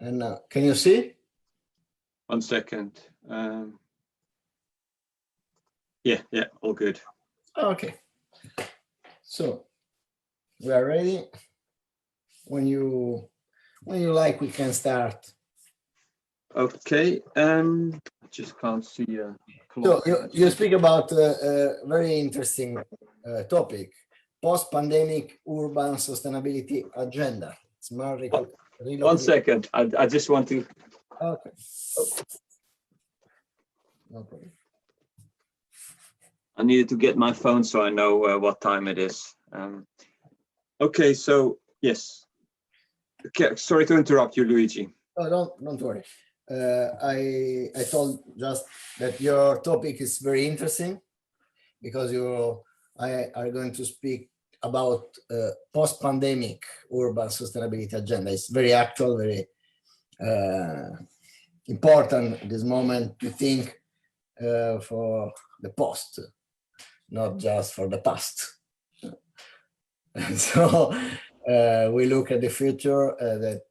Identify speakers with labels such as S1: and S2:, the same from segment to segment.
S1: And can you see?
S2: 1 second. Yeah, all good.
S1: Okay. So we are ready. When you like, we can start.
S2: Okay. I just can't see a clock.
S1: So you speak about a very interesting topic: post-pandemic urban sustainability agenda. Smart
S2: 1 second. I just want to.
S1: Okay. Oh. No problem.
S2: I needed to get my phone so I know what time it is. Okay, so yes. Okay, sorry to interrupt you, Luigi.
S1: Oh, don't worry. I told just that your topic is very interesting because I are going to speak about post-pandemic urban sustainability agenda. It's very actual, very important at this moment to think for the post, not just for the past. So we look at the future that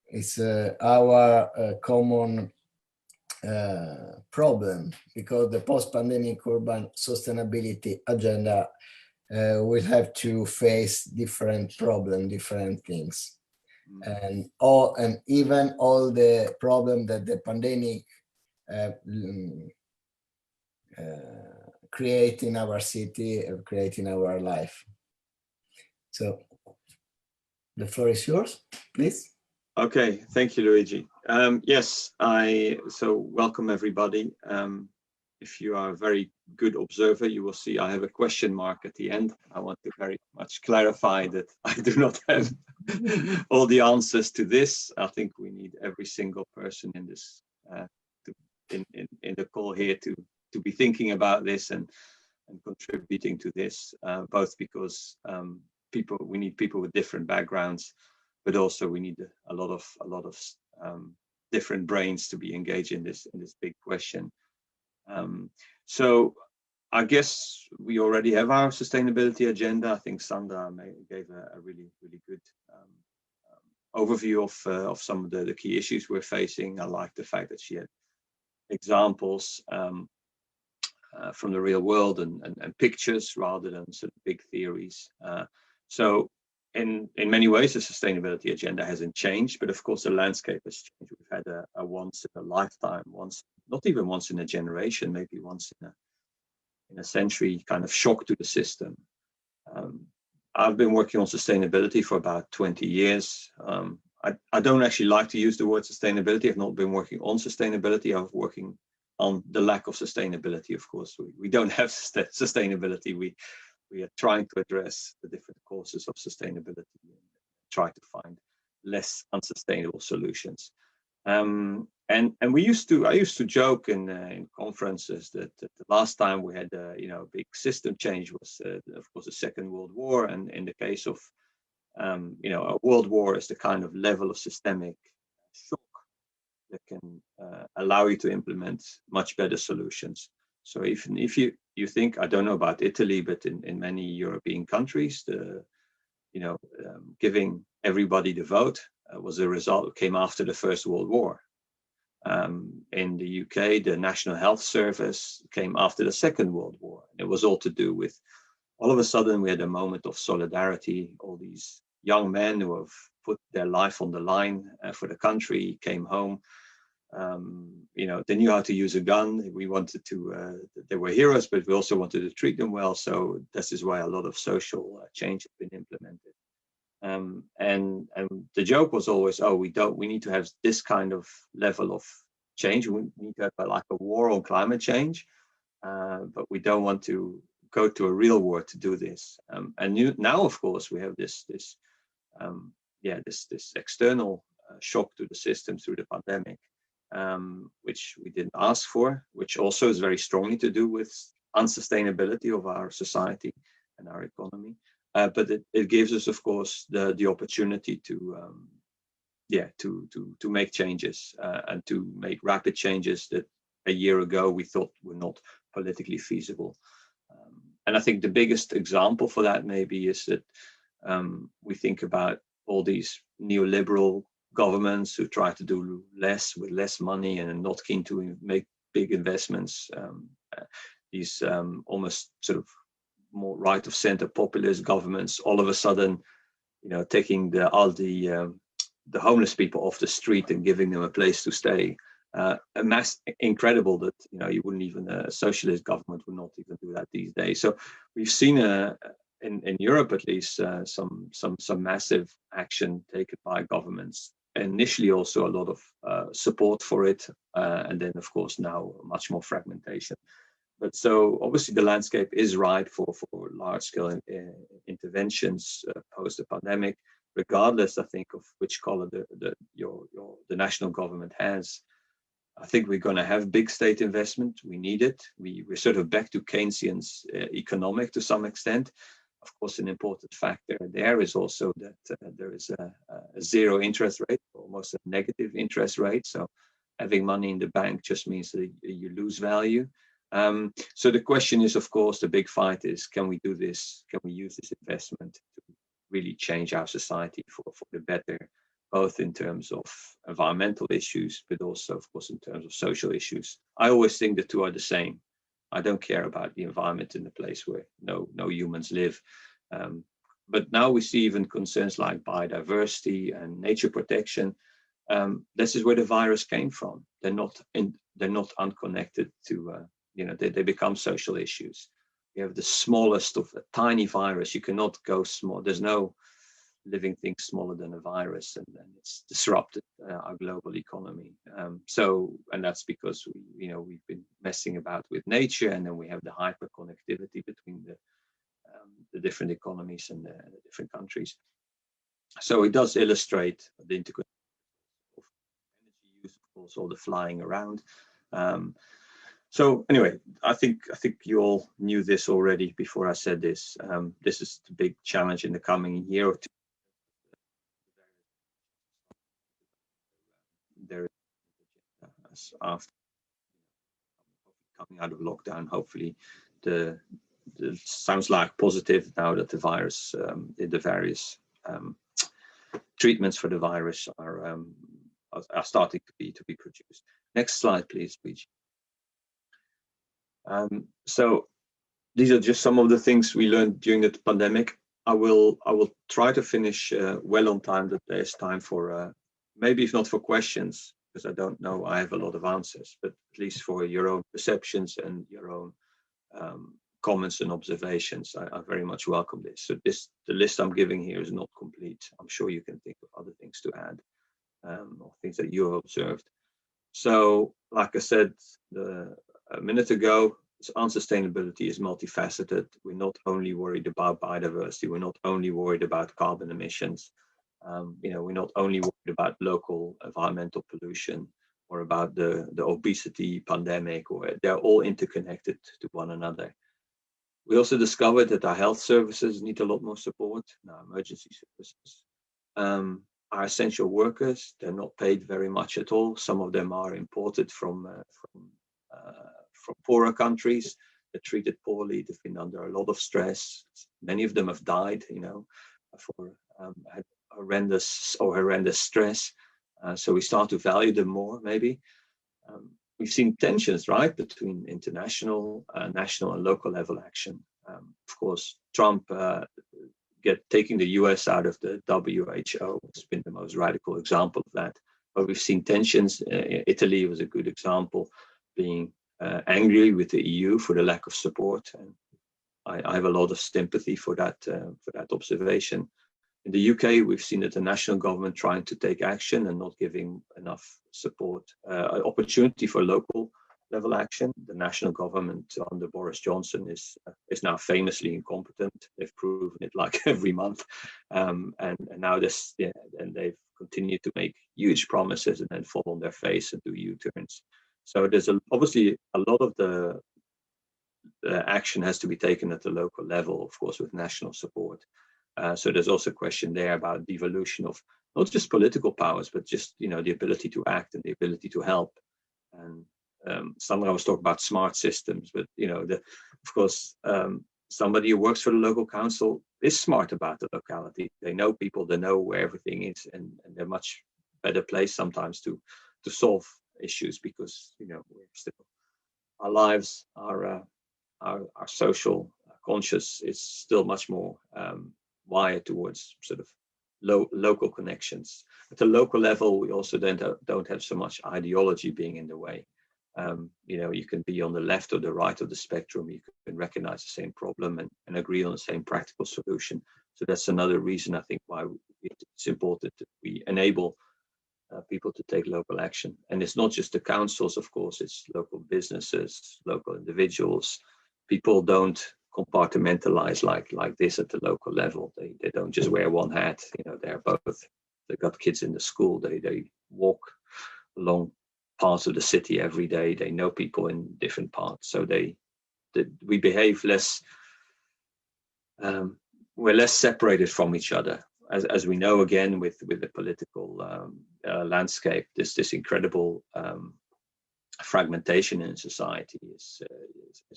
S1: is our common problem, because the post-pandemic urban sustainability agenda will have to face different problems, different things, and even all the problem that the pandemic create in our city, create in our life. So the floor is yours, please.
S2: Okay, thank you, Luigi. Yes, so welcome everybody. If you are a very good observer, you will see I have a question mark at the end. I want to very much clarify that I do not have all the answers to this. I think we need every single person in this in the call here to be thinking about this and contributing to this, both because we need people with different backgrounds, but also we need a lot of different brains to be engaged in this big question. So I guess we already have our sustainability agenda. I think Sandra gave a really good overview of some of the key issues we're facing. I like the fact that she had examples from the real world and pictures rather than sort of big theories. So in many ways, the sustainability agenda hasn't changed, but of course the landscape has changed. We've had a once in a lifetime, not even once in a generation, maybe once in a century kind of shock to the system. I've been working on sustainability for about 20 years. I don't actually like to use the word sustainability. I've not been working on sustainability. I've been working on the lack of sustainability. Of course, we don't have sustainability. We are trying to address the different causes of sustainability and try to find less unsustainable solutions. And I used to joke in conferences that the last time we had a big system change was of course the Second World War, and in the case of a world war is the kind of level of systemic shock that can allow you to implement much better solutions. So even if you think, I don't know about Italy, but in many European countries, giving everybody the vote was a result came after the First World War. In the UK, the National Health Service came after the Second World War. It was all to do with, all of a sudden we had a moment of solidarity. All these young men who have put their life on the line for the country came home. They knew how to use a gun. We wanted to, they were heroes, but we also wanted to treat them well. So this is why a lot of social change has been implemented. And the joke was always, we need to have this kind of level of change. We need to have like a war on climate change, but we don't want to go to a real war to do this. Now, of course, we have this external shock to the system through the pandemic. Which we didn't ask for, which also is very strongly to do with unsustainability of our society and our economy. But it gives us, of course, the opportunity to make changes and to make rapid changes that a year ago we thought were not politically feasible. And I think the biggest example for that maybe is that we think about all these neoliberal governments who try to do less with less money and are not keen to make big investments. These almost sort of more right of center populist governments, all of a sudden, taking all the homeless people off the street and giving them a place to stay. Incredible that you wouldn't even, a socialist government would not even do that these days. So we've seen in Europe at least some massive action taken by governments. Initially also a lot of support for it, and then of course now much more fragmentation. But so obviously the landscape is ripe for large-scale interventions post the pandemic, regardless, I think, of which color the national government has. I think we're going to have big state investment. We need it. We're sort of back to Keynesian economic to some extent. Of course, an important factor there is also that there is a zero interest rate, almost a negative interest rate. So having money in the bank just means that you lose value. So the question is, of course, the big fight is, can we do this? Can we use this investment to really change our society for the better, both in terms of environmental issues, but also, of course, in terms of social issues? I always think the two are the same. I don't care about the environment in the place where no humans live. But now we see even concerns like biodiversity and nature protection. This is where the virus came from. They're not unconnected to, they become social issues. You have the smallest of a tiny virus. You cannot go small. There's no living thing smaller than a virus, and it's disrupted our global economy. And that's because we've been messing about with nature, and then we have the hyper connectivity between the different economies and the different countries. So it does illustrate the interconnection of energy use, of course, all the flying around. So anyway, I think you all knew this already before I said this. This is the big challenge in the coming year or two. There is, after coming out of lockdown, hopefully the sounds like positive now that the virus, the various treatments for the virus are starting to be produced. Next slide, please, Luigi. So these are just some of the things we learned during the pandemic. I will try to finish well on time, that there's time for maybe if not for questions, because I don't know, I have a lot of answers, but at least for your own perceptions and your own comments and observations. I very much welcome this. So the list I'm giving here is not complete. I'm sure you can think of other things to add, or things that you have observed. So like I said a minute ago, unsustainability is multifaceted. We're not only worried about biodiversity. We're not only worried about carbon emissions. We're not only worried about local environmental pollution or about the obesity pandemic, or they're all interconnected to one another. We also discovered that our health services need a lot more support, our emergency services. Our essential workers, they're not paid very much at all. Some of them are imported from poorer countries. They're treated poorly. They've been under a lot of stress. Many of them have died, for horrendous stress. So we start to value them more, maybe. We've seen tensions, right, between international, national, and local level action. Of course, Trump taking the US out of the WHO has been the most radical example of that. But we've seen tensions. Italy was a good example, being angry with the EU for the lack of support. And I have a lot of sympathy for that observation. In the UK, we've seen that the national government trying to take action and not giving enough support, opportunity for local level action. The national government under Boris Johnson is now famously incompetent. They've proven it like every month, and now and they've continued to make huge promises and then fall on their face and do U-turns. So there's obviously a lot of the action has to be taken at the local level, of course, with national support. So there's also a question there about devolution of not just political powers, but just the ability to act and the ability to help. And Sandra was talking about smart systems, but of course, somebody who works for the local council is smart about the locality. They know people, they know where everything is, and they're much better placed sometimes to solve issues, because we're still, our lives, our social conscious is still much more wired towards sort of local connections. At the local level, we also don't have so much ideology being in the way. You can be on the left or the right of the spectrum. You can recognize the same problem and agree on the same practical solution. So that's another reason, I think, why it's important that we enable people to take local action. And it's not just the councils, of course, it's local businesses, local individuals. People don't compartmentalize like this at the local level. They don't just wear one hat. They're both. They've got kids in the school. They walk along parts of the city every day. They know people in different parts. So we behave less. We're less separated from each other. As we know, again, with the political landscape, this incredible fragmentation in society is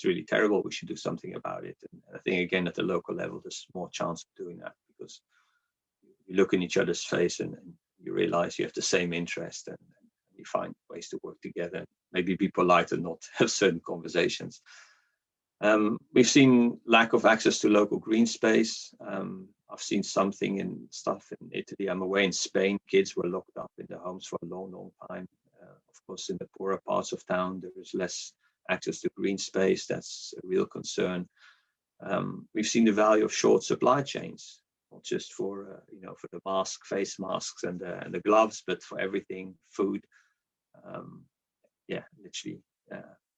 S2: really terrible. We should do something about it. And I think, again, at the local level, there's more chance of doing that, because you look in each other's face and you realize you have the same interest, and you find ways to work together. Maybe be polite and not have certain conversations. We've seen lack of access to local green space. I've seen something in stuff in Italy. I'm away in Spain. Kids were locked up in their homes for a long, long time. Of course, in the poorer parts of town, there is less access to green space. That's a real concern. We've seen the value of short supply chains, not just for for the face masks and the gloves, but for everything, food. Literally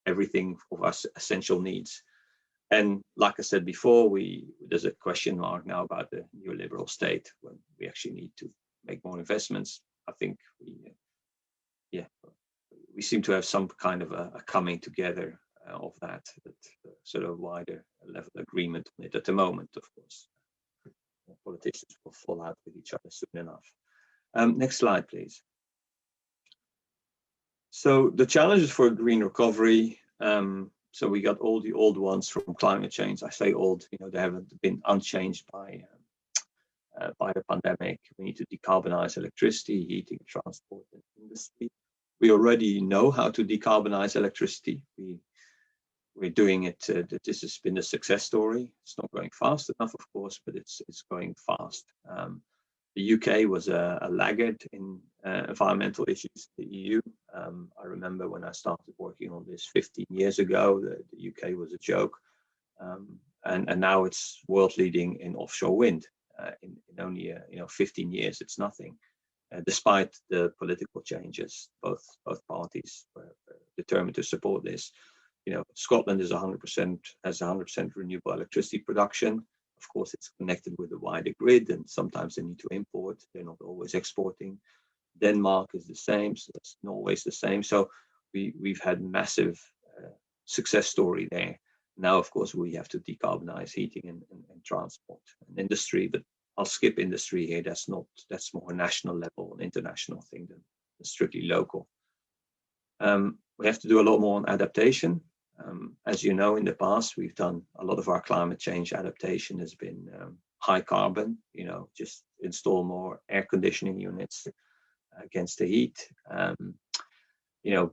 S2: everything of our essential needs. And like I said before, there's a question mark now about the neoliberal state, when we actually need to make more investments. I think we seem to have some kind of a coming together of that sort of wider level agreement on it at the moment. Of course, politicians will fall out with each other soon enough. Next slide, please. So the challenges for a green recovery. So we got all the old ones from climate change. I say old, they haven't been unchanged by the pandemic. We need to decarbonize electricity, heating, transport, and industry. We already know how to decarbonize electricity. We're doing it. This has been a success story. It's not going fast enough, of course, but it's going fast. The UK was a laggard in environmental issues. The EU. I remember when I started working on this 15 years ago, the UK was a joke, and now it's world leading in offshore wind. In only 15 years, it's nothing. Despite the political changes, both parties were determined to support this. Scotland is 100% renewable electricity production. Of course, it's connected with the wider grid, and sometimes they need to import. They're not always exporting. Denmark is the same, so that's Norway's the same. So we've had massive success story there. Now, of course, we have to decarbonize heating and transport and industry, but I'll skip industry here. That's more national level, an international thing than strictly local. We have to do a lot more on adaptation. As you know, in the past, we've done a lot of our climate change adaptation has been high carbon, just install more air conditioning units against the heat,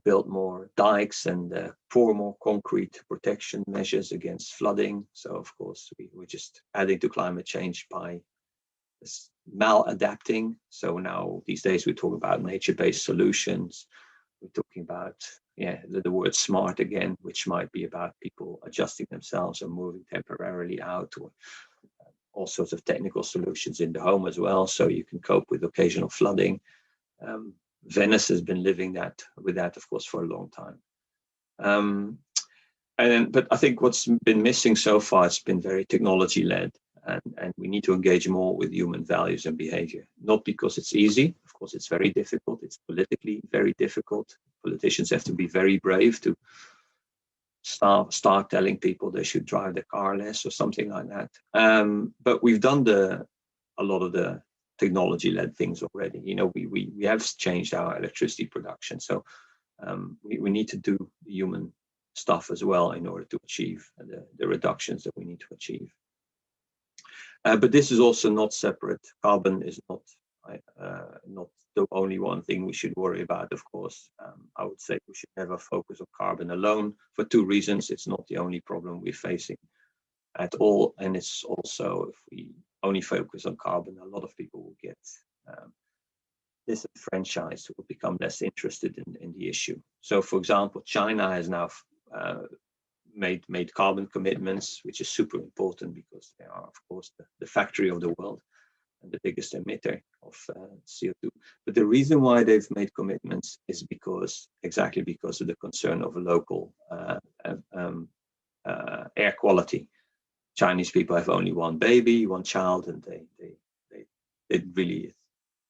S2: build more dikes and pour more concrete protection measures against flooding. So, of course, we're just adding to climate change by maladapting. So now these days we talk about nature-based solutions. We're talking about the word smart again, which might be about people adjusting themselves or moving temporarily out, or all sorts of technical solutions in the home as well, so you can cope with occasional flooding. Venice has been living with that, of course, for a long time. But I think what's been missing so far, it's been very technology-led. And we need to engage more with human values and behavior, not because it's easy. Of course, it's very difficult. It's politically very difficult. Politicians have to be very brave to start telling people they should drive their car less or something like that. But we've done a lot of the technology-led things already. We have changed our electricity production. So we need to do human stuff as well in order to achieve the reductions that we need to achieve. But this is also not separate. Carbon is not the only one thing we should worry about, of course. I would say we should never focus on carbon alone for two reasons. It's not the only problem we're facing at all. And it's also, if we only focus on carbon, a lot of people will get disenfranchised, will become less interested in the issue. So, for example, China has now made carbon commitments, which is super important because they are, of course, the factory of the world and the biggest emitter of CO2. But the reason why they've made commitments is exactly because of the concern of local air quality. Chinese people have only one child, and they really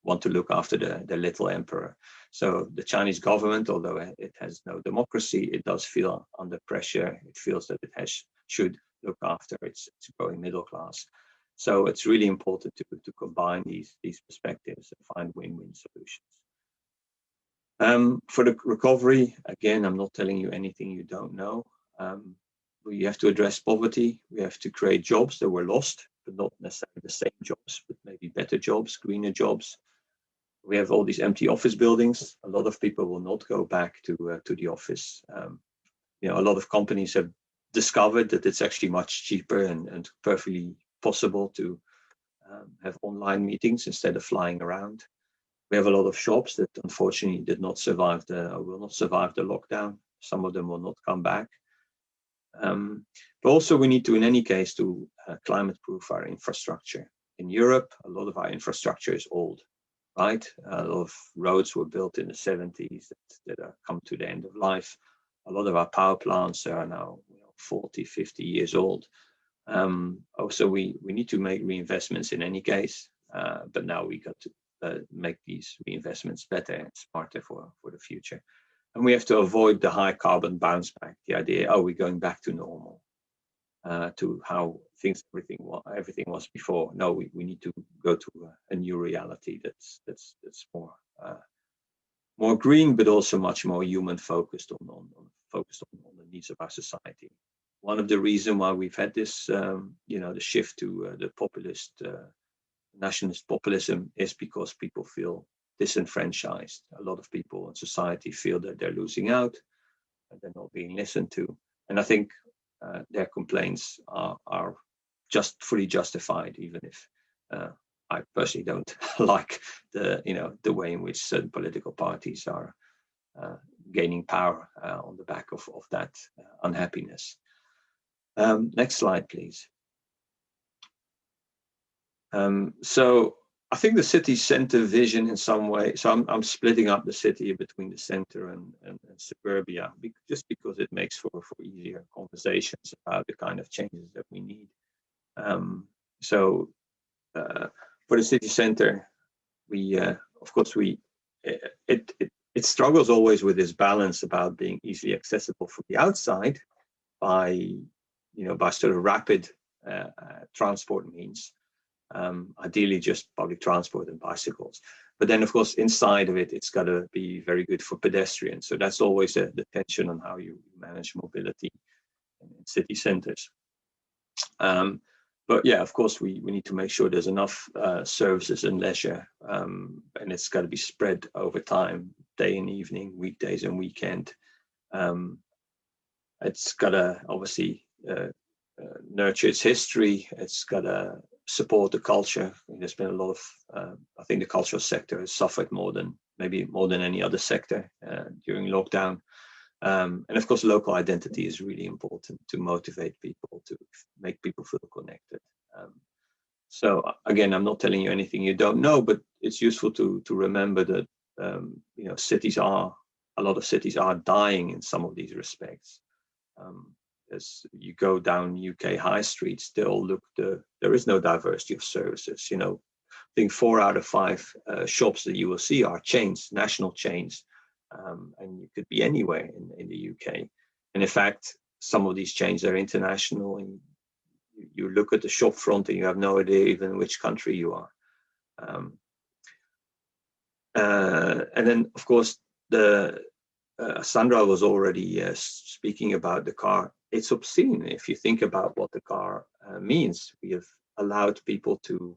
S2: want to look after the little emperor. So the Chinese government, although it has no democracy, it does feel under pressure. It feels that it should look after its growing middle class. So it's really important to combine these perspectives and find win-win solutions. For the recovery, again, I'm not telling you anything you don't know. We have to address poverty. We have to create jobs that were lost, but not necessarily the same jobs, but maybe better jobs, greener jobs. We have all these empty office buildings. A lot of people will not go back to the office. A lot of companies have discovered that it's actually much cheaper and perfectly possible to have online meetings instead of flying around. We have a lot of shops that unfortunately will not survive the lockdown. Some of them will not come back. But also we need to, in any case, to climate-proof our infrastructure. In Europe, a lot of our infrastructure is old, right? A lot of roads were built in the 70s that are come to the end of life. A lot of our power plants are now 40, 50 years old. Also, we need to make reinvestments in any case, but now we got to make these reinvestments better and smarter for the future. And we have to avoid the high carbon bounce back, the idea, we're going back to normal, to how everything was before. No, we need to go to a new reality that's more green, but also much more human focused on the needs of our society. One of the reasons why we've had this, the shift to the populist, nationalist populism is because people feel disenfranchised. A lot of people in society feel that they're losing out and they're not being listened to. And I think their complaints are just fully justified, even if I personally don't like the way in which certain political parties are gaining power on the back of that unhappiness. Next slide, please. So I think the city center vision in some way, so I'm splitting up the city between the center and suburbia, just because it makes for easier conversations about the kind of changes that we need. For the city center, it struggles always with this balance about being easily accessible from the outside by sort of rapid transport means. Ideally just public transport and bicycles, but then of course inside of it's got to be very good for pedestrians. So that's always the tension on how you manage mobility in city centers. But yeah, of course we need to make sure there's enough services and leisure, and it's got to be spread over time, day and evening, weekdays and weekend. It's got to obviously nurture its history. It's got to support the culture. There's been a lot of, I think the cultural sector has suffered more than any other sector during lockdown. And of course, local identity is really important to motivate people, to make people feel connected. So again, I'm not telling you anything you don't know, but it's useful to remember that a lot of cities are dying in some of these respects. As you go down UK high streets, there is no diversity of services. I think 4 out of 5 shops that you will see are chains, national chains, and you could be anywhere in the UK. And in fact, some of these chains are international, and you look at the shop front and you have no idea even which country you are. And then, of course, Sandra was already speaking about the car. It's obscene if you think about what the car means. We have allowed people to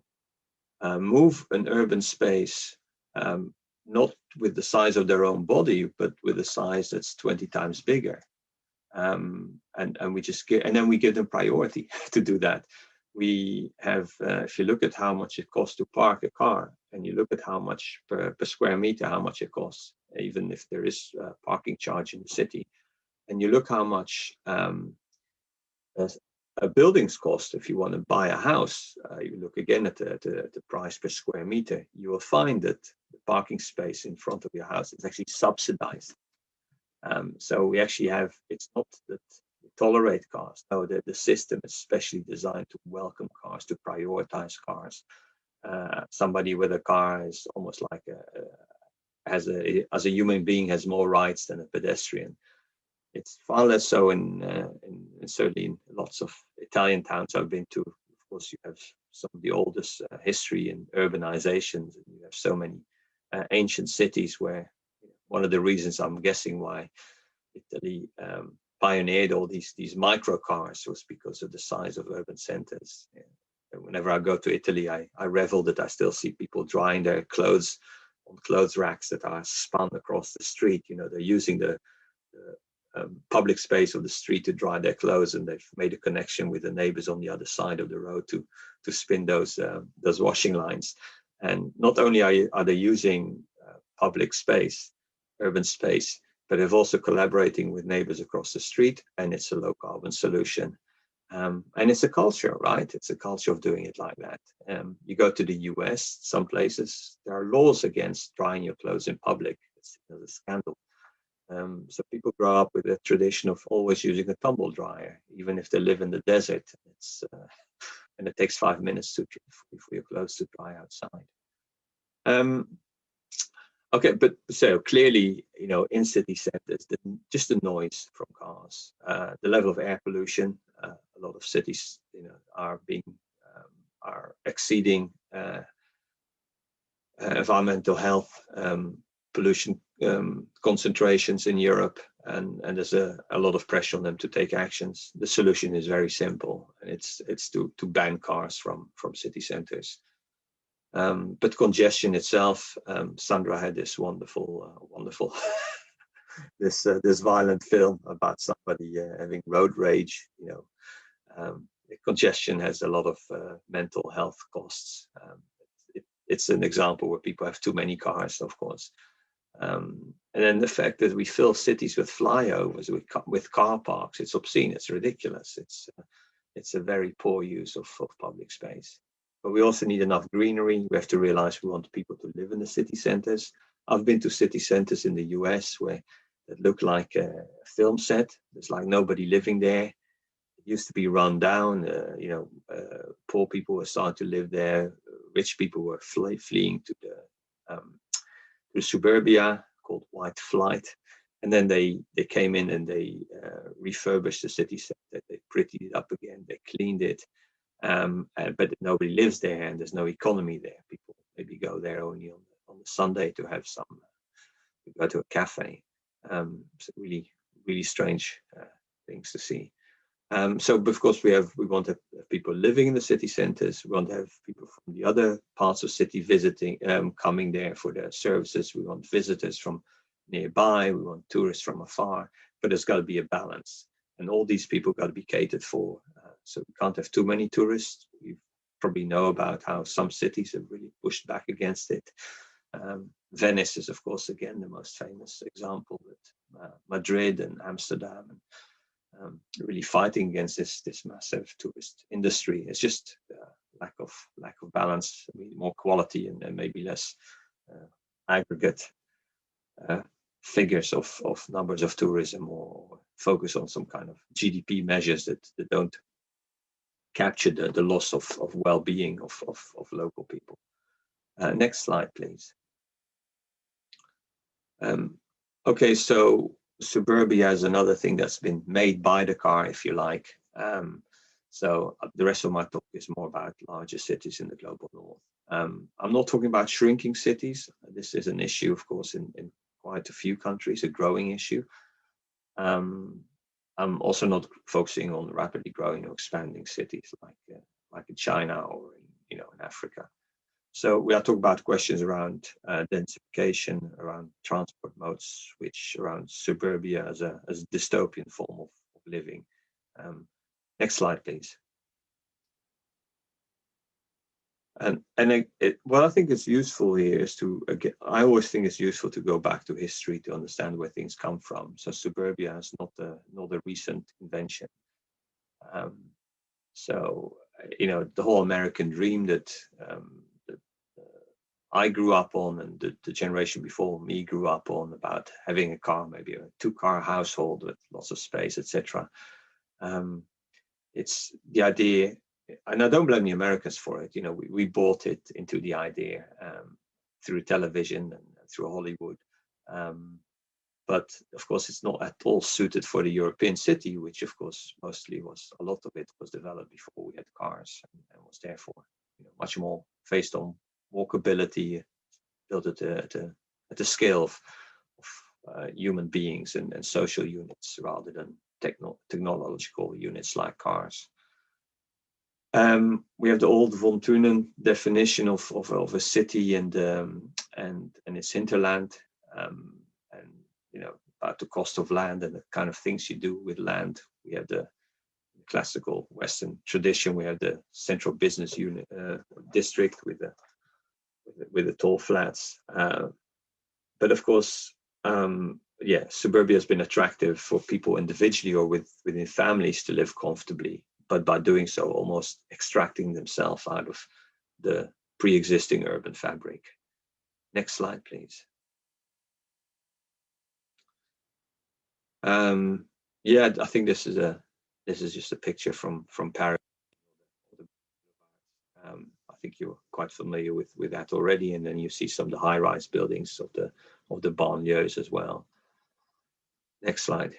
S2: move an urban space, not with the size of their own body, but with a size that's 20 times bigger. And we just and then we give them priority to do that. We have, if you look at how much it costs to park a car, and you look at how much per square meter, how much it costs, even if there is a parking charge in the city, and you look how much a building's cost, if you want to buy a house, you look again at the price per square meter, you will find that the parking space in front of your house is actually subsidized. So we actually have, it's not that we tolerate cars. No, the system is specially designed to welcome cars, to prioritize cars. Somebody with a car is almost like as a human being has more rights than a pedestrian. It's far less so in certainly in lots of Italian towns I've been to. Of course, you have some of the oldest history in urbanizations, and you have so many ancient cities where one of the reasons I'm guessing why Italy pioneered all these micro cars was because of the size of urban centers. Whenever I go to Italy, I revel that I still see people drying their clothes on clothes racks that are spun across the street. You know, they're using the public space of the street to dry their clothes, and they've made a connection with the neighbors on the other side of the road to spin those washing lines. And not only are they using public space, urban space, but they're also collaborating with neighbors across the street, and it's a low carbon solution. And it's a culture, right? It's a culture of doing it like that. You go to the US, some places, there are laws against drying your clothes in public. It's a scandal. So people grow up with a tradition of always using a tumble dryer, even if they live in the desert. And it takes 5 minutes for your clothes to dry outside. Okay, but so clearly, you know, in city centers, just the noise from cars, the level of air pollution, a lot of cities, you know, are exceeding environmental health pollution concentrations in Europe, and there's a lot of pressure on them to take actions. The solution is very simple, and it's to ban cars from city centers. But congestion itself, Sandra had this wonderful this violent film about somebody having road rage. You know, congestion has a lot of mental health costs. It's an example where people have too many cars, of course. And then the fact that we fill cities with flyovers, with car parks, it's obscene, it's ridiculous. It's a very poor use of public space. But we also need enough greenery. We have to realize we want people to live in the city centers. I've been to city centers in the US where it looked like a film set. There's like nobody living there. It used to be run down. Poor people were starting to live there. Rich people were fleeing to the suburbia called white flight. And then they came in and they refurbished the city center. They prettied it up again. They cleaned it. But nobody lives there, and there's no economy there. People maybe go there only on the Sunday to have to go to a cafe. So really, really strange things to see. So of course we want to have people living in the city centers. We want to have people from the other parts of city visiting, coming there for their services. We want visitors from nearby. We want tourists from afar. But there's got to be a balance, and all these people got to be catered for. So we can't have too many tourists. You probably know about how some cities have really pushed back against it. Venice is, of course, again, the most famous example, with Madrid and Amsterdam, and really fighting against this massive tourist industry. It's just lack of balance. I mean, more quality and maybe less aggregate figures of numbers of tourism, or focus on some kind of GDP measures that don't capture the loss of well-being of local people. Next slide, please. Okay, so suburbia is another thing that's been made by the car, if you like. So the rest of my talk is more about larger cities in the global north. I'm not talking about shrinking cities. This is an issue, of course, in quite a few countries, a growing issue. I'm also not focusing on rapidly growing or expanding cities like like in China or in Africa. So we are talking about questions around densification, around transport modes, which around suburbia as a dystopian form of living. Next slide, please. And what I think is useful here is I always think it's useful to go back to history to understand where things come from. So suburbia is not a recent invention. So the whole American dream that I grew up on, and the generation before me grew up on, about having a car, maybe a 2-car household with lots of space, etc. It's the idea, and I don't blame the Americans for it. We bought it into the idea through television and through Hollywood. But of course, it's not at all suited for the European city, which of course a lot of it was developed before we had cars, and was therefore much more based on walkability, built at the scale of human beings and social units rather than technological units like cars. We have the old von Thunen definition of a city and its hinterland, and about the cost of land and the kind of things you do with land. We have the classical Western tradition. We have the central business unit district with the tall flats. But of course, suburbia has been attractive for people individually or within families to live comfortably, but by doing so, almost extracting themselves out of the pre-existing urban fabric. Next slide, please. I think this is just a picture from Paris. I think you're quite familiar with that already, and then you see some of the high-rise buildings of the banlieues as well. Next slide.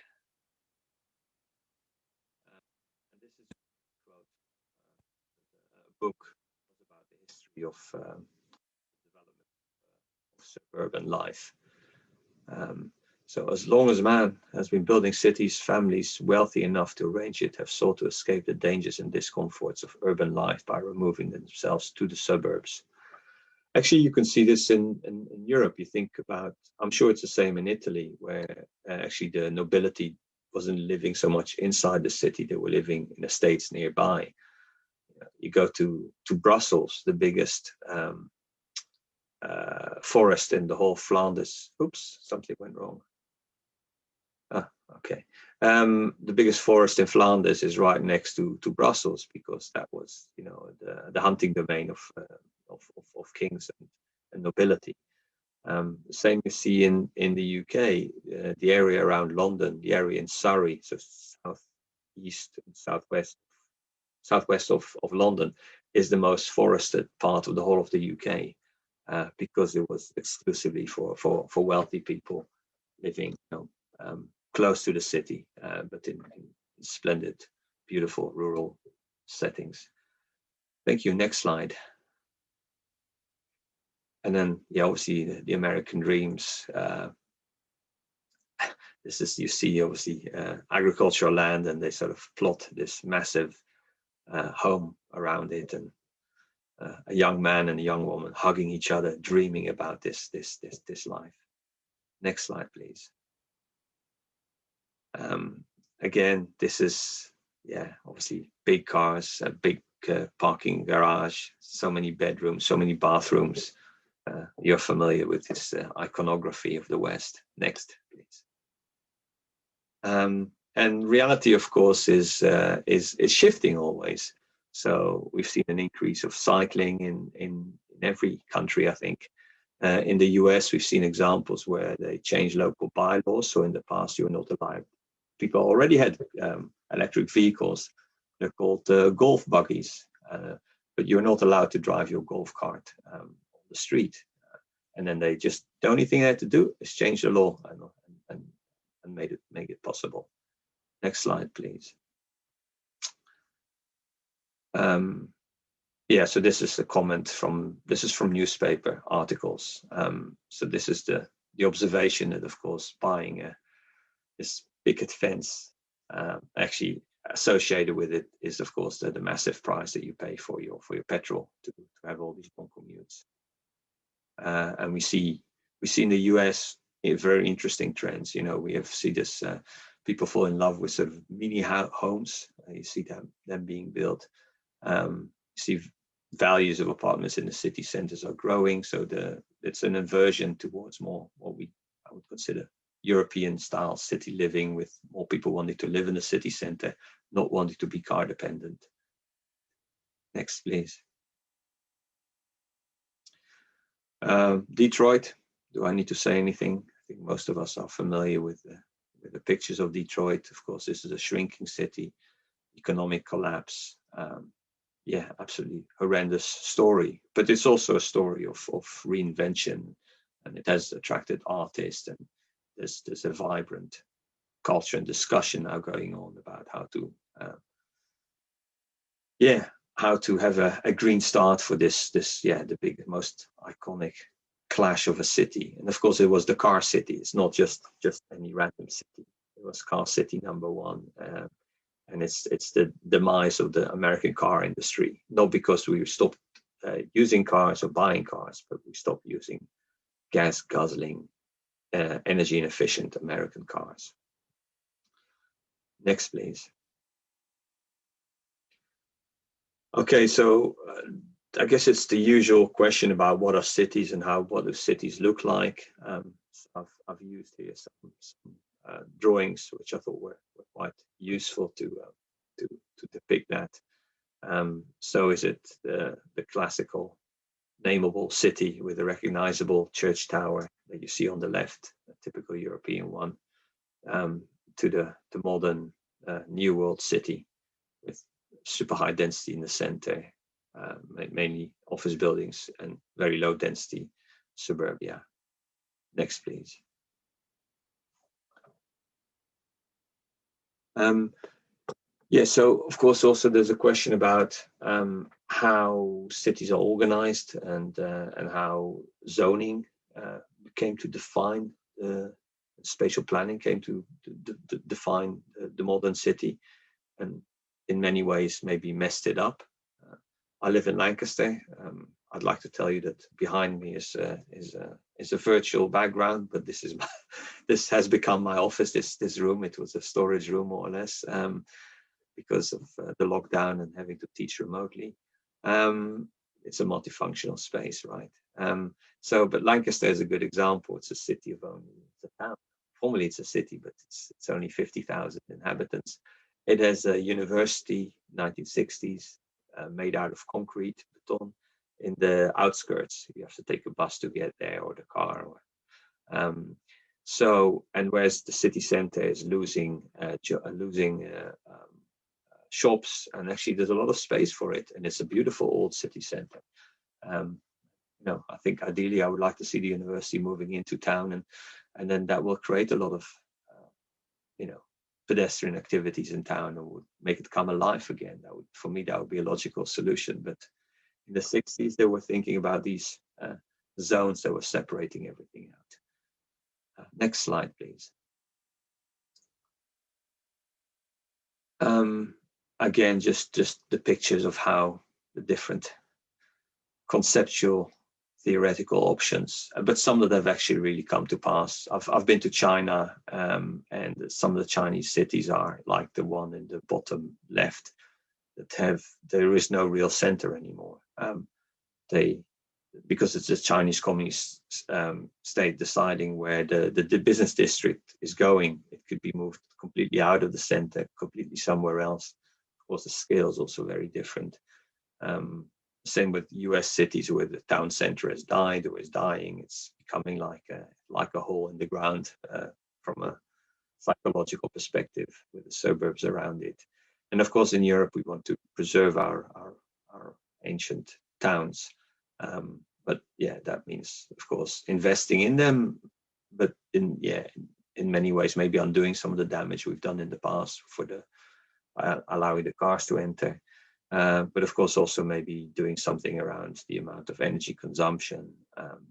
S2: This is a quote, a book about the history of development of suburban life. So as long as man has been building cities, families wealthy enough to arrange it have sought to escape the dangers and discomforts of urban life by removing themselves to the suburbs. Actually, you can see this in Europe. You think about, I'm sure it's the same in Italy, where actually the nobility wasn't living so much inside the city, they were living in estates nearby. You go to Brussels, the biggest forest in the whole Flanders. Oops, something went wrong. Okay. The biggest forest in Flanders is right next to Brussels, because that was, the hunting domain of kings and nobility. The same you see in the UK, the area around London, the area in Surrey, so southeast and southwest of London, is the most forested part of the whole of the UK, because it was exclusively for wealthy people living, close to the city, but in splendid, beautiful rural settings. Thank you. Next slide. And then, obviously the American dreams. This is, you see, obviously agricultural land, and they sort of plot this massive home around it, and a young man and a young woman hugging each other, dreaming about this life. Next slide, please. Again, this is, obviously big cars, a big parking garage, so many bedrooms, so many bathrooms. You're familiar with this iconography of the West. Next, please. And reality, of course, is shifting always. So we've seen an increase of cycling in every country, I think. In the US, we've seen examples where they changed local bylaws. So in the past, you were not allowed. People already had electric vehicles. They're called golf buggies, but you're not allowed to drive your golf cart on the street. And then they just, the only thing they had to do is change the law and make it possible. Next slide, please. So this is a comment from newspaper articles. So this is the observation that, of course, buying this picket fence actually associated with it is, of course, the massive price that you pay for your petrol to have all these long commutes. And we see in the US very interesting trends. You know, we have see this people fall in love with sort of mini homes. You see them being built. You see values of apartments in the city centers are growing. So it's an inversion towards more what I would consider European style city living, with more people wanting to live in the city center, not wanting to be car dependent. Next, please. Detroit, do I need to say anything? I think most of us are familiar with the pictures of Detroit. Of course, this is a shrinking city, economic collapse. Yeah, absolutely horrendous story, but it's also a story of reinvention, and it has attracted artists, and there's a vibrant culture and discussion now going on about how to have a green start for this the big, most iconic clash of a city. And of course it was the car city. It's not just any random city. It was car city number one, and it's the demise of the American car industry, not because we stopped using cars or buying cars, but we stopped using gas guzzling, energy inefficient American cars. Next, please. Okay, so I guess it's the usual question about what are cities and what do cities look like. So I've used here some drawings which I thought were quite useful to depict that. So is it the classical nameable city with a recognizable church tower that you see on the left, a typical European one, to the modern New World city with super high density in the center, mainly office buildings, and very low density suburbia. Next, please. Yeah, so of course also there's a question about how cities are organized, and how zoning came to define spatial planning came to define the modern city, and in many ways maybe messed it up. I live in Lancaster. I'd like to tell you that behind me is a virtual background, but this has become my office. This room, it was a storage room more or less, because of the lockdown and having to teach remotely. It's a multifunctional space, right? But Lancaster is a good example. It's a city of it's a town. Formerly it's a city, but it's only 50,000 inhabitants. It has a university, 1960s, made out of concrete, beton, in the outskirts. You have to take a bus to get there, or the car. And whereas the city center is losing shops, and actually there's a lot of space for it, and it's a beautiful old city center. I think ideally I would like to see the university moving into town, and then that will create a lot of pedestrian activities in town, and would make it come alive again. For me, that would be a logical solution. But in the 60s, they were thinking about these zones that were separating everything out. Next slide, please. Again, just the pictures of how the different conceptual theoretical options, but some that have actually really come to pass. I've been to China, and some of the Chinese cities are like the one in the bottom left, that there is no real center anymore. Because it's a Chinese communist state deciding where the business district is going, it could be moved completely out of the center, completely somewhere else. Of course, the scale is also very different. Same with US cities, where the town center has died or is dying. It's becoming like a hole in the ground from a psychological perspective, with the suburbs around it. And of course, in Europe, we want to preserve our ancient towns. But yeah, that means, of course, investing in them, but in many ways, maybe undoing some of the damage we've done in the past for allowing the cars to enter. But of course, also maybe doing something around the amount of energy consumption.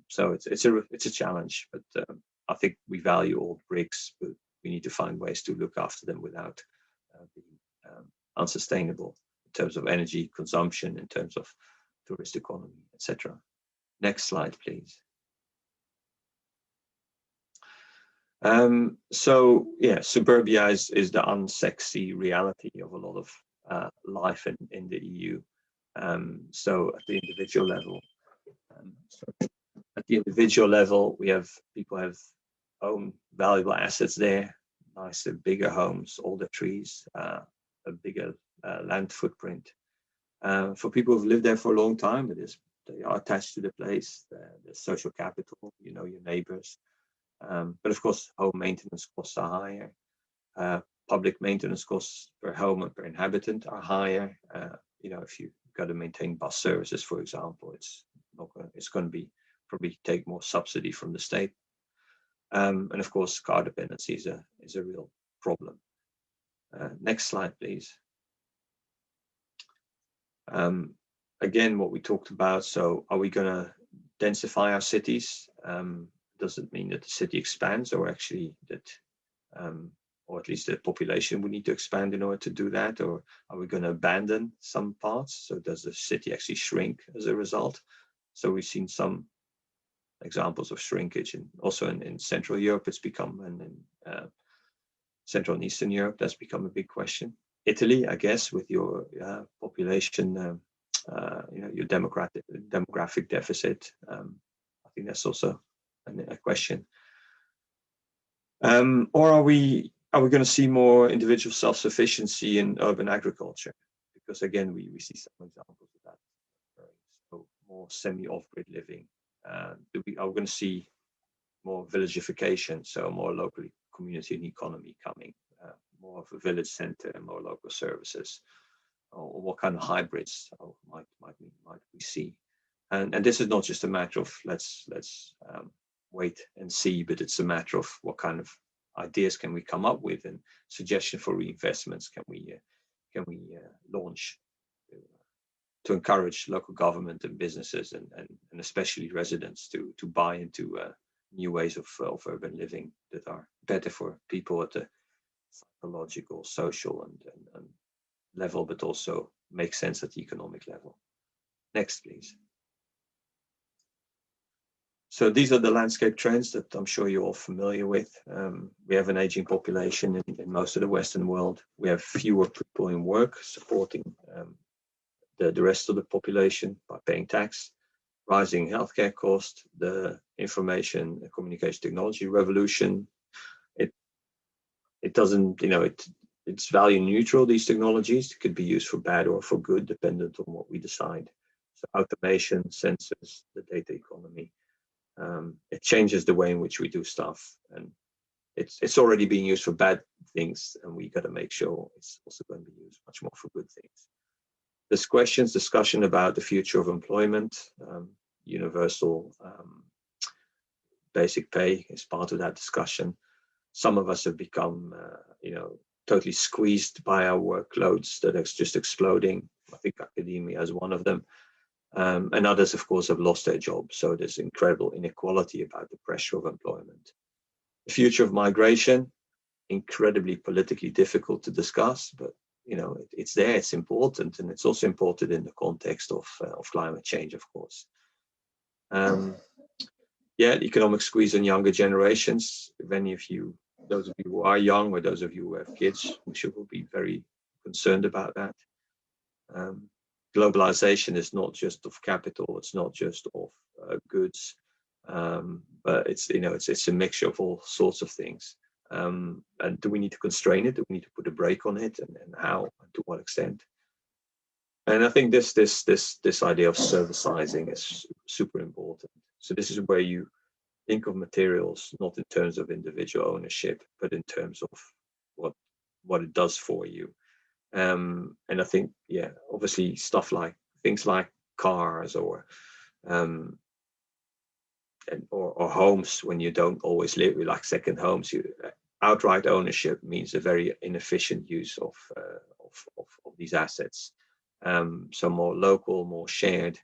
S2: So it's a challenge, but I think we value old bricks, but we need to find ways to look after them without being unsustainable in terms of energy consumption, in terms of tourist economy, etc. Next slide, please. So yeah, suburbia is the unsexy reality of a lot of life in the EU. So at the individual level, people have own valuable assets there, nicer, bigger homes, older trees, a bigger land footprint. For people who've lived there for a long time, they are attached to the place. There's social capital, you know your neighbors. But of course, home maintenance costs are higher. Public maintenance costs per home and per inhabitant are higher. You know, if you've got to maintain bus services, for example, it's going to be probably take more subsidy from the state. And of course, car dependency is a real problem. Next slide, please. Again, what we talked about. So, are we going to densify our cities? Doesn't mean that the city expands, or actually that, or at least the population would need to expand in order to do that, or are we going to abandon some parts? So does the city actually shrink as a result? So we've seen some examples of shrinkage, and also in Central Europe, it's become, and in Central and Eastern Europe, that's become a big question. Italy, I guess, with your population, you know, your demographic deficit, I think that's also a question. Or are we going to see more individual self-sufficiency in urban agriculture? Because again, we see some examples of that. So more semi-off-grid living. Are we going to see more villagification, so more local community and economy coming, more of a village center, more local services, or what kind of hybrids might we see? And this is not just a matter of let's wait and see, but it's a matter of what kind of ideas can we come up with, and suggestion for reinvestments can we launch to encourage local government and businesses and especially residents to buy into new ways of urban living that are better for people at the psychological, social and level, but also make sense at the economic level. Next, please. So these are the landscape trends that I'm sure you're all familiar with. We have an aging population in most of the Western world. We have fewer people in work supporting the rest of the population by paying tax, rising healthcare costs, the information and communication technology revolution. It doesn't, you know, it's value neutral, these technologies. It could be used for bad or for good, dependent on what we decide. So automation, sensors, the data economy. It changes the way in which we do stuff, and it's already being used for bad things, and we got to make sure it's also going to be used much more for good things. There's discussion about the future of employment, universal basic pay is part of that discussion. Some of us have become, you know, totally squeezed by our workloads that are just exploding. I think academia is one of them. And others, of course, have lost their jobs. So there's incredible inequality about the pressure of employment. The future of migration, incredibly politically difficult to discuss, but you know, it's there, it's important, and it's also important in the context of climate change, of course. Yeah, the economic squeeze on younger generations. If any of you, those of you who are young or those of you who have kids, I'm sure will be very concerned about that. Globalization is not just of capital, it's not just of goods, but it's, you know, it's a mixture of all sorts of things. And do we need to constrain it? Do we need to put a brake on it, and how, and to what extent? And I think this idea of servicizing is super important. So this is where you think of materials not in terms of individual ownership, but in terms of what it does for you. And I think, yeah, obviously stuff like things like cars or homes, when you don't always live, like second homes, outright ownership means a very inefficient use of these assets. So more local, more shared,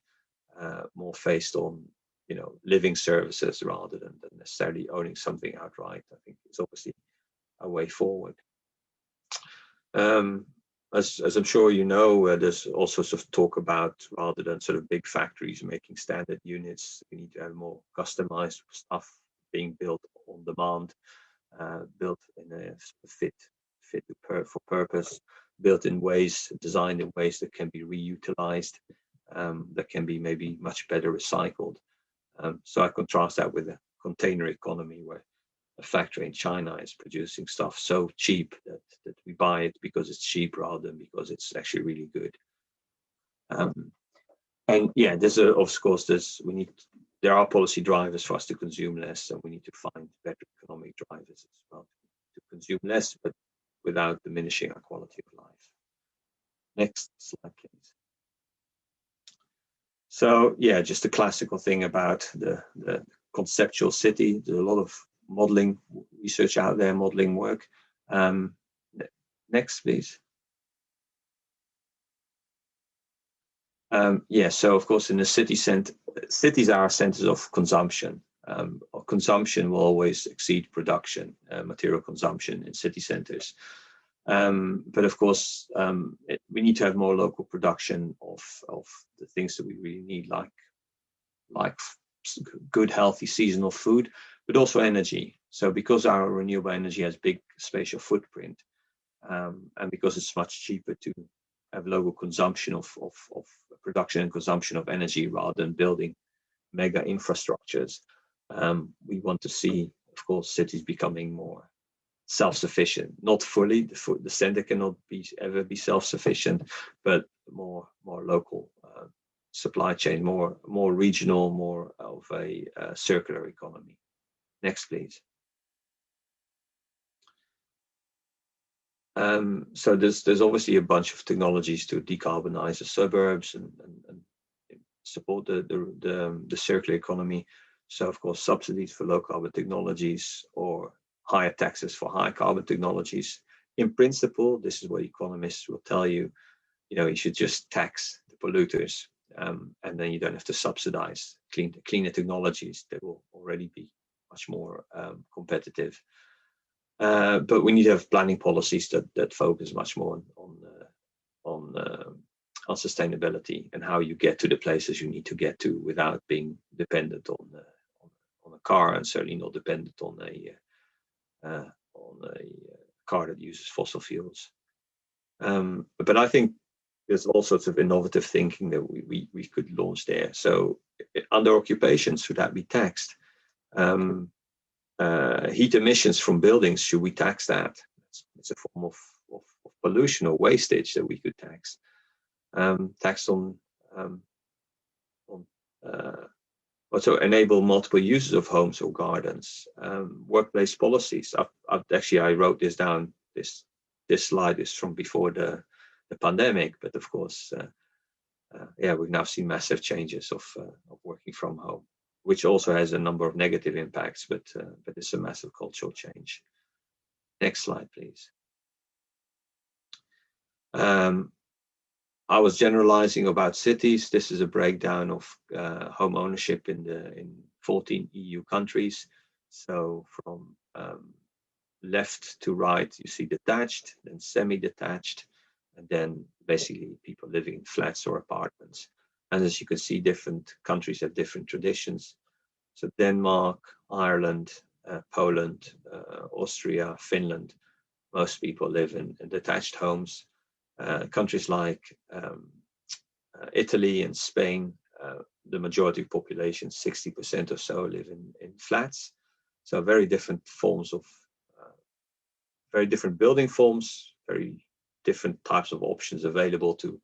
S2: more based on, you know, living services rather than necessarily owning something outright. I think it's obviously a way forward. as I'm sure you know, there's all sorts of talk about, rather than sort of big factories making standard units, we need to have more customized stuff being built on demand, built in a fit for purpose, built in ways, designed in ways that can be reutilized, that can be maybe much better recycled. So I contrast that with a container economy where a factory in China is producing stuff so cheap that we buy it because it's cheap rather than because it's actually really good. And yeah, there's of course there are policy drivers for us to consume less, and we need to find better economic drivers as well to consume less, but without diminishing our quality of life. Next slide, please. So yeah, just a classical thing about the conceptual city. There's a lot of modeling research out there, modeling work. Next, please. Yeah, so of course in the city center, cities are centers of consumption. Consumption will always exceed production, material consumption in city centers. But of course, we need to have more local production of the things that we really need, like good, healthy, seasonal food, but also energy. So because our renewable energy has big spatial footprint, and because it's much cheaper to have local consumption of production and consumption of energy rather than building mega infrastructures, we want to see, of course, cities becoming more self-sufficient. Not fully, the center cannot ever be self-sufficient, but more local supply chain, more regional, more of a circular economy. Next, please. So there's obviously a bunch of technologies to decarbonize the suburbs and support the circular economy. So of course, subsidies for low carbon technologies or higher taxes for high carbon technologies. In principle, this is what economists will tell you. You should just tax the polluters, and then you don't have to subsidize cleaner technologies that will already be much more competitive. But we need to have planning policies that focus much more on sustainability and how you get to the places you need to get to without being dependent on a car, and certainly not dependent on a car that uses fossil fuels. But I think there's all sorts of innovative thinking that we could launch there. So under occupation, should that be taxed? Heat emissions from buildings, should we tax that? It's a form of pollution or wastage that we could tax. Tax on also enable multiple uses of homes or gardens. Workplace policies. I wrote this down. This slide is from before the pandemic, but of course, we've now seen massive changes of working from home, which also has a number of negative impacts, but it's a massive cultural change. Next slide, please. I was generalizing about cities. This is a breakdown of home ownership in 14 EU countries. So from left to right, you see detached, then semi-detached, and then basically people living in flats or apartments. And as you can see, different countries have different traditions. So Denmark, Ireland, Poland, Austria, Finland, most people live in detached homes. Countries like Italy and Spain, the majority of population, 60% or so, live in flats. So very different forms of, very different building forms, very different types of options available to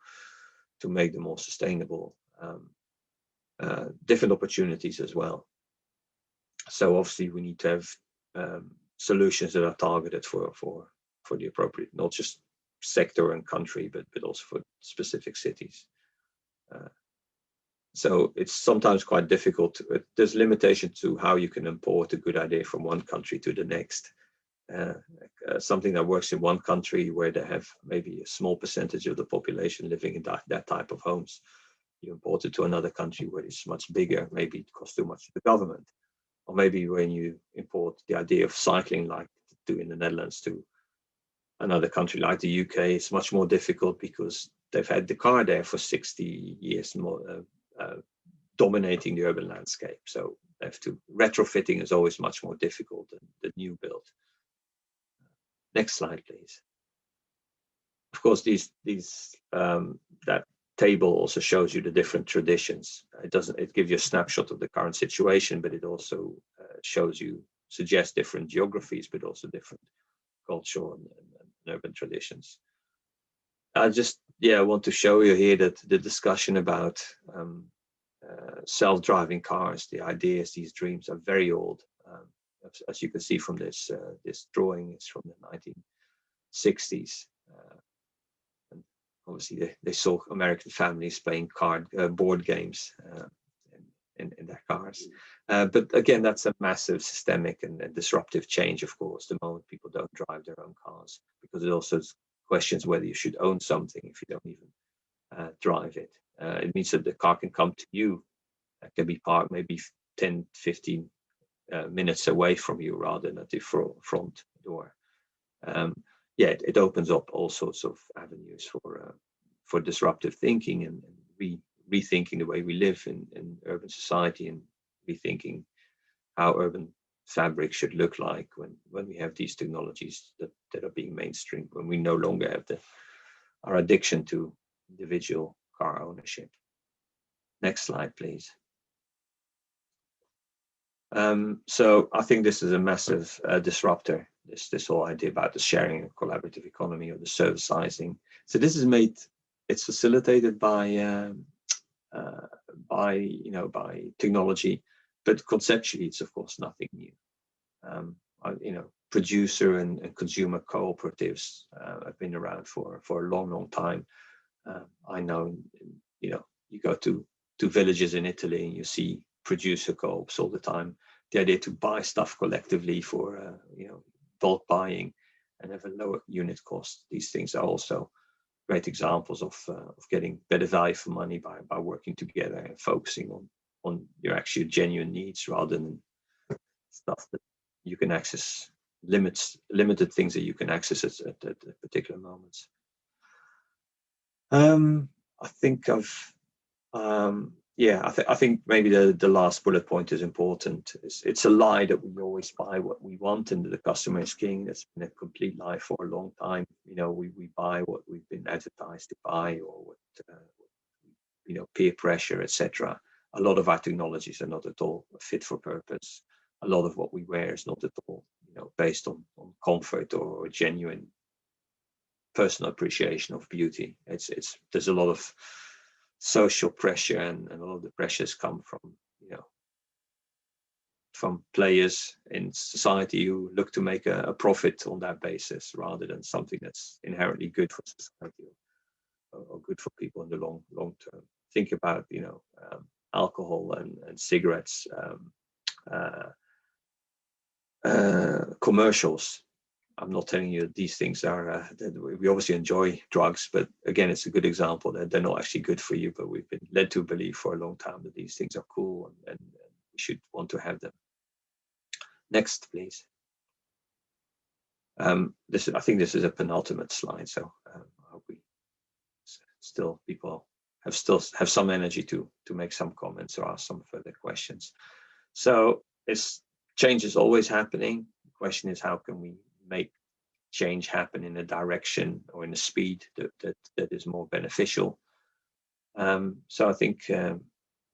S2: make them more sustainable. Different opportunities as well. So obviously we need to have solutions that are targeted for the appropriate, not just sector and country, but also for specific cities. So it's sometimes quite difficult. There's limitation to how you can import a good idea from one country to the next. Something that works in one country where they have maybe a small percentage of the population living in that type of homes, you import it to another country where it's much bigger, maybe it costs too much to the government. Or maybe when you import the idea of cycling, like do in the Netherlands, to another country like the UK, it's much more difficult because they've had the car there for 60 years, more dominating the urban landscape. So they have to, retrofitting is always much more difficult than the new build. Next slide, please. Of course, that table also shows you the different traditions. It gives you a snapshot of the current situation, but it also suggests different geographies, but also different cultural and urban traditions. I want to show you here that the discussion about self-driving cars, the ideas, these dreams are very old. As you can see from this drawing, it's from the 1960s. And obviously, they saw American families playing board games in their cars. But again, that's a massive systemic and disruptive change, of course, the moment people don't drive their own cars, because it also questions whether you should own something if you don't even drive it. It means that the car can come to you, can be parked maybe 10, 15 minutes away from you rather than at the front door. It opens up all sorts of avenues for disruptive thinking and rethinking the way we live in urban society, and rethinking how urban fabric should look like when we have these technologies that are being mainstream, when we no longer have our addiction to individual car ownership. Next slide, please. So I think this is a massive disruptor, this whole idea about the sharing and collaborative economy, or the servicizing. So this is it's facilitated by technology, but conceptually it's of course nothing new. Producer and consumer cooperatives have been around for a long time. I know, you go to villages in Italy and you see producer co-ops all the time. The idea to buy stuff collectively for bulk buying and have a lower unit cost. These things are also great examples of getting better value for money by working together and focusing on your actual genuine needs rather than stuff that you can access, limited things that you can access at particular moments. I think maybe the last bullet point is important. It's a lie that we always buy what we want and the customer is king. That's been a complete lie for a long time. We buy what we've been advertised to buy, or what peer pressure, etc. A lot of our technologies are not at all fit for purpose. A lot of what we wear is not at all based on comfort or genuine personal appreciation of beauty. There's a lot of social pressure, and a lot of the pressures come from players in society who look to make a profit on that basis rather than something that's inherently good for society or good for people in the long term. Think about alcohol and cigarettes, commercials. I'm not telling you that these things are, we obviously enjoy drugs, but again, it's a good example that they're not actually good for you, but we've been led to believe for a long time that these things are cool and we should want to have them. Next, please. I think this is a penultimate slide, so I hope people have some energy to make some comments or ask some further questions. So change is always happening. The question is, how can we make change happen in a direction or in a speed that is more beneficial? So I think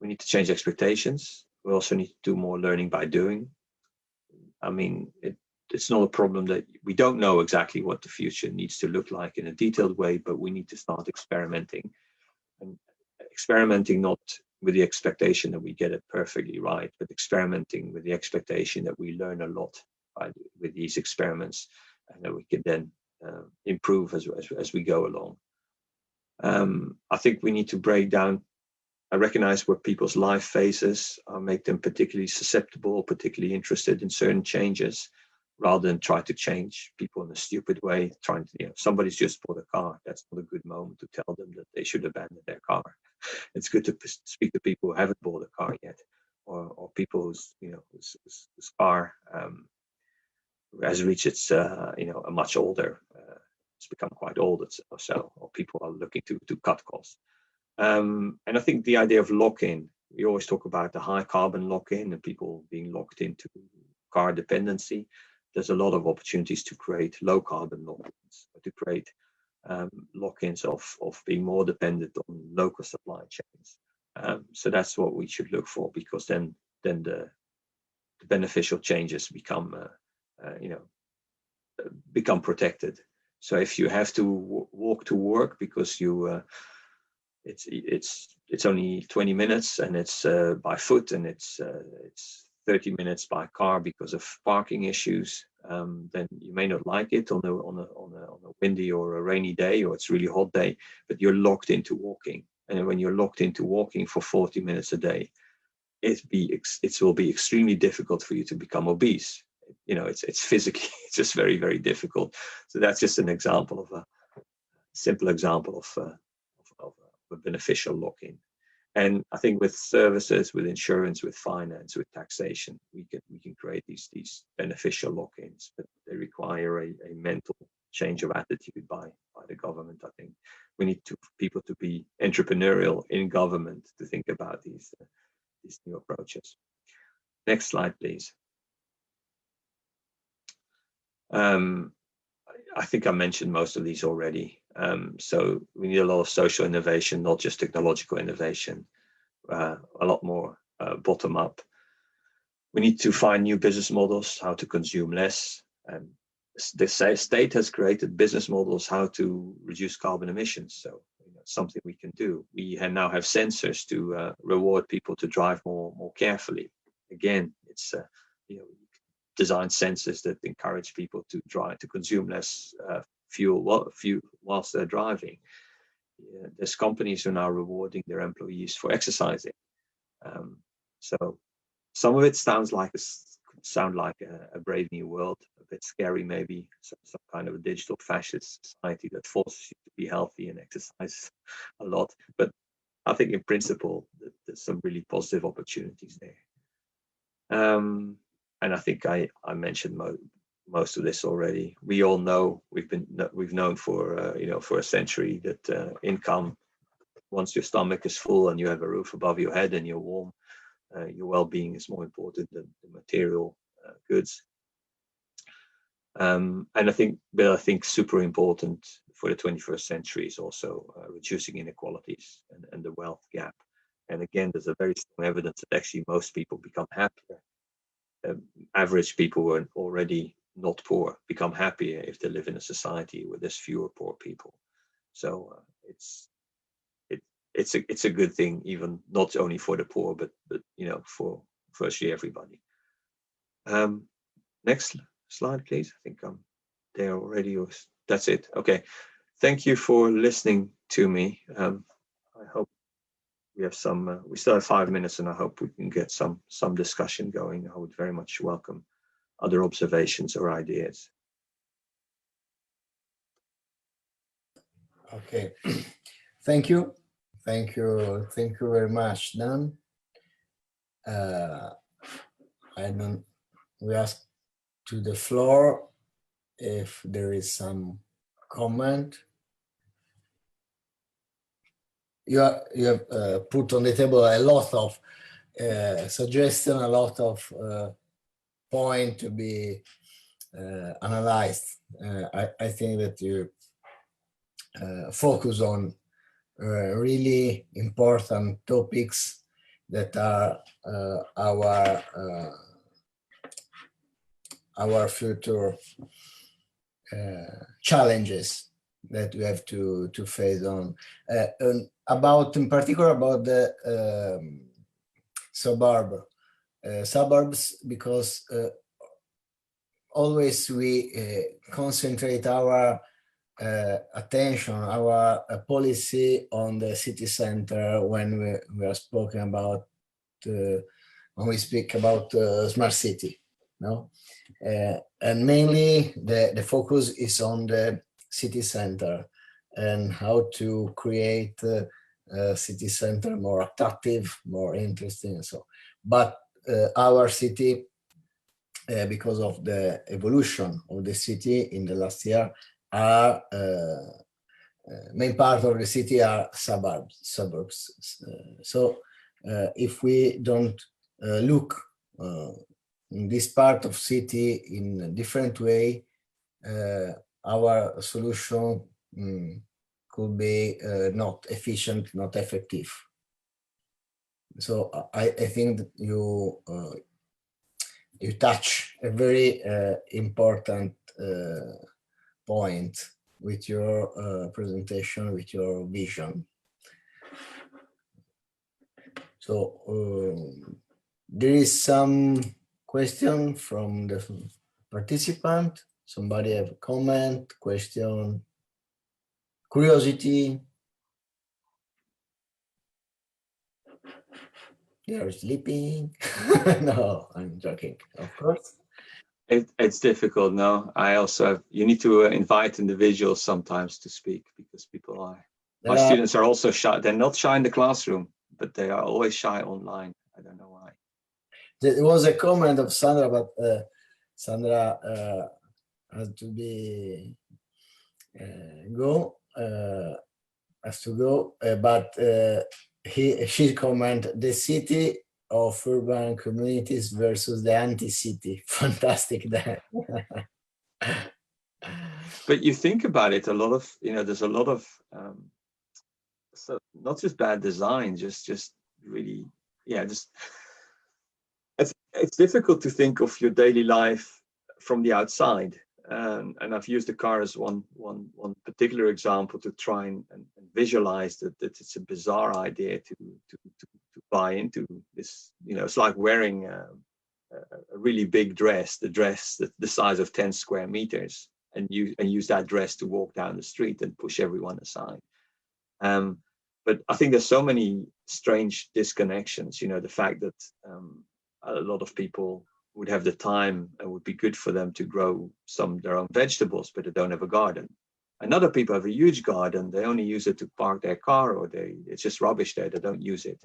S2: we need to change expectations. We also need to do more learning by doing. I mean, it's not a problem that we don't know exactly what the future needs to look like in a detailed way, but we need to start experimenting, and experimenting not with the expectation that we get it perfectly right, but experimenting with the expectation that we learn a lot with these experiments, and that we can then improve as we go along. I think we need to break down. I recognize where people's life phases make them particularly susceptible, particularly interested in certain changes, rather than try to change people in a stupid way. Somebody's just bought a car. That's not a good moment to tell them that they should abandon their car. It's good to speak to people who haven't bought a car yet, or people whose car has reached its a much older it's become quite old or people are looking to cut costs. And I think the idea of lock-in, we always talk about the high carbon lock-in and people being locked into car dependency. There's a lot of opportunities to create low carbon lock-ins, to create lock-ins of being more dependent on local supply chains. So that's what we should look for, because then the beneficial changes become become protected. So if you have to walk to work because you it's only 20 minutes and it's by foot, and it's 30 minutes by car because of parking issues, then you may not like it on a windy or a rainy day, or it's really hot day, but you're locked into walking. And when you're locked into walking for 40 minutes a day, it will be extremely difficult for you to become obese. It's physically, it's just very, very difficult. So that's just an example of a simple example of a beneficial lock-in. And I think with services, with insurance, with finance, with taxation, we can create these beneficial lock-ins, but they require a mental change of attitude by the government. I think we need people to be entrepreneurial in government to think about these new approaches. Next slide, please. I think I mentioned most of these already. So we need a lot of social innovation, not just technological innovation, a lot more bottom up. We need to find new business models, how to consume less. The state has created business models how to reduce carbon emissions. So something we can do. We now have sensors to reward people to drive more carefully. Again, it's design sensors that encourage people to consume less fuel whilst they're driving. There's companies who are now rewarding their employees for exercising. So some of it sound like a brave new world, a bit scary maybe, some kind of a digital fascist society that forces you to be healthy and exercise a lot. But I think in principle, there's some really positive opportunities there. And I think I mentioned most of this already. We all know we've known for for a century that income, once your stomach is full and you have a roof above your head and you're warm, your well-being is more important than the material goods. And I think super important for the 21st century is also reducing inequalities and the wealth gap. And again, there's a very strong evidence that actually most people become happier. Average people who are already not poor become happier if they live in a society where there's fewer poor people. So it's a good thing, even not only for the poor, but for virtually everybody. Next slide, please. I think I'm there already. That's it. Okay. Thank you for listening to me. I hope we have we still have 5 minutes, and I hope we can get some discussion going. I would very much welcome other observations or ideas.
S1: Okay. Thank you very much, Dan. We ask to the floor if there is some comment. You have put on the table a lot of suggestions, a lot of points to be analyzed. I think that you focus on really important topics that are our future challenges that we have to face on. In particular about the suburbs, because always we concentrate our attention, our policy on the city center when we are speaking about when we speak about smart city, no? And mainly the focus is on the city center and how to create a city center more attractive, more interesting, and so. But our city, because of the evolution of the city in the last year, are main part of the city are suburbs. So if we don't look in this part of city in a different way, our solution could be not efficient, not effective. So I think that you touch a very important point with your presentation, with your vision. So there is some question from the participant. Somebody have a comment, question, curiosity? You're sleeping? No, I'm joking, of course.
S2: It's difficult. No, I also have, you need to invite individuals sometimes to speak, because people are, my students are also shy. They're not shy in the classroom, but they are always shy online. I don't know why.
S1: There was a comment of Sandra, but Sandra has to be has to go, but she comment the city of urban communities versus the anti-city. Fantastic that.
S2: But you think about it, a lot of, there's a lot of so not just bad design, just really, just it's difficult to think of your daily life from the outside. And I've used the car as one particular example to try and visualize that it's a bizarre idea to buy into this. It's like wearing a really big dress, the size of 10 square meters, and use that dress to walk down the street and push everyone aside. But I think there's so many strange disconnections. The fact that a lot of people would have the time and would be good for them to grow their own vegetables, but they don't have a garden. And other people have a huge garden. They only use it to park their car, or it's just rubbish there. They don't use it.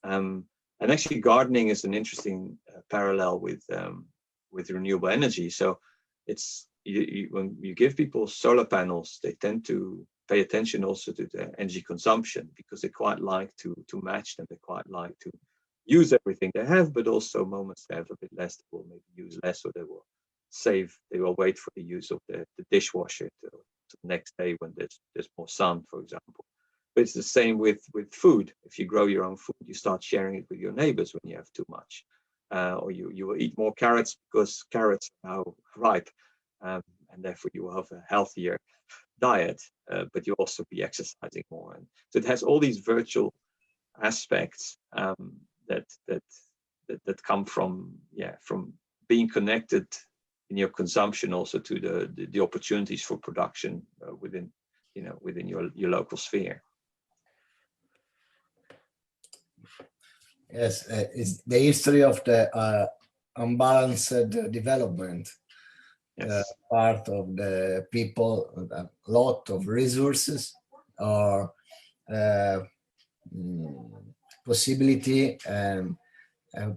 S2: And actually, gardening is an interesting parallel with renewable energy. So it's when you give people solar panels, they tend to pay attention also to the energy consumption, because they quite like to match them. They quite like to use everything they have, but also moments they have a bit less, they will maybe use less, or they will save. They will wait for the use of the dishwasher to the next day when there's more sun, for example. But it's the same with food. If you grow your own food, you start sharing it with your neighbors when you have too much, or you will eat more carrots because carrots are now ripe, and therefore you will have a healthier diet, but you'll also be exercising more. And so it has all these virtual aspects that come from being connected in your consumption, also to the opportunities for production within your local sphere.
S1: Yes, it's the history of the unbalanced development.
S2: Yes.
S1: Part of the people, a lot of resources, or possibility, and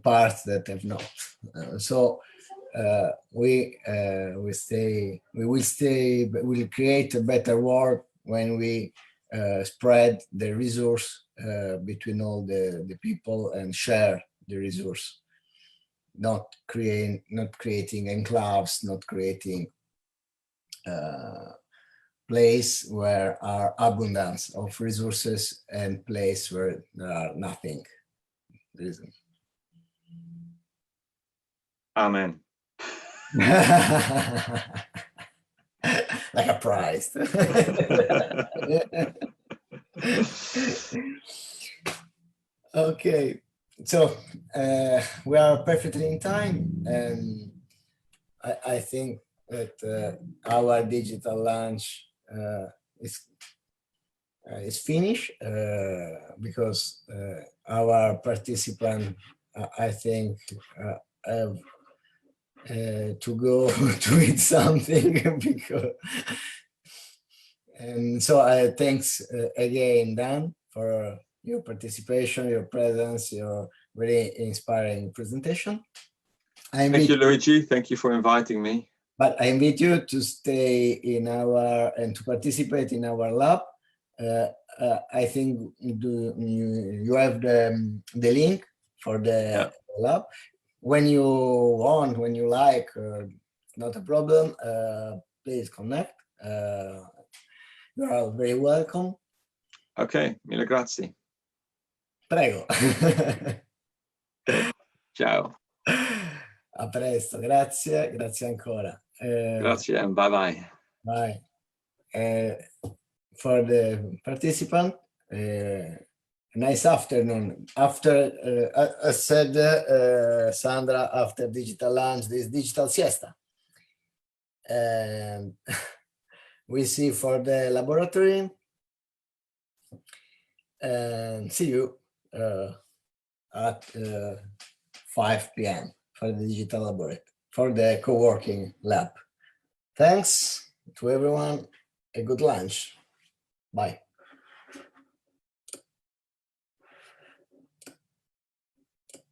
S1: parts that have not. So we will create a better world when we spread the resource between all the people and share the resource. Not creating enclaves, not creating place where are abundance of resources and place where there are nothing.
S2: Amen.
S1: Like a prize. Okay, so we are perfectly in time, and I think that our digital lunch is finished, because our participant, I think, have to go to eat something. And so thanks again, Dan, for your participation, your presence, your very inspiring presentation.
S2: Thank you, Luigi. Thank you for inviting me.
S1: But I invite you to stay in our and to participate in our lab. I think you have the link for the lab. When you want, when you like, not a problem. Please connect. You are very welcome.
S2: Ok, mille grazie.
S1: Prego.
S2: Ciao.
S1: A presto, grazie ancora.
S2: Grazie and bye bye.
S1: Bye. For the participant, nice afternoon. After, as said Sandra, after digital lunch, this digital siesta. And we see for the laboratory. And see you at 5 p.m. for the digital laboratory, for the co-working lab. Thanks to everyone. A good lunch. Bye.